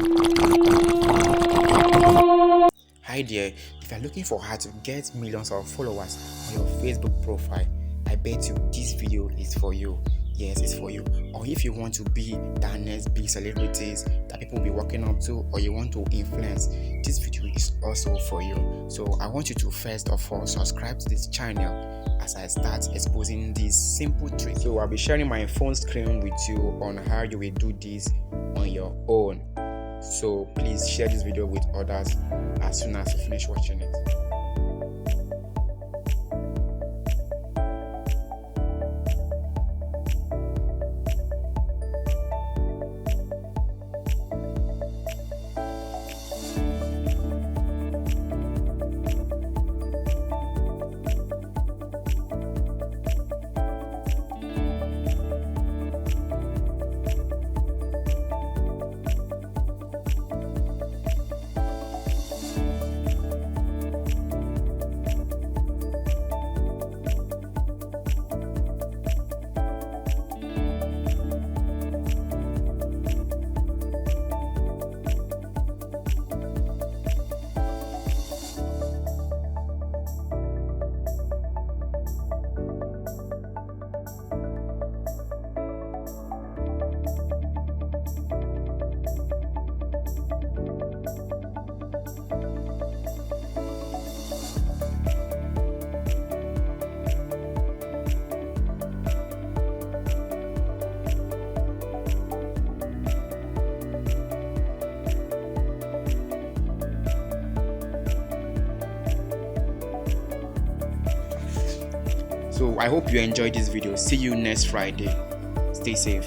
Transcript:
Hi there, if you're looking for how to get millions of followers on your Facebook profile, I bet you this video is for you. Yes, it's for you. Or if you want to be that next big celebrities that people will be walking up to, or you want to influence, this video is also for you. So I want you to first of all subscribe to this channel as I start exposing these simple tricks. So I'll be sharing my phone screen with you on how you will do this on your own. So please share this video with others as soon as you finish watching it. So I hope you enjoyed this video. See you next Friday. Stay safe.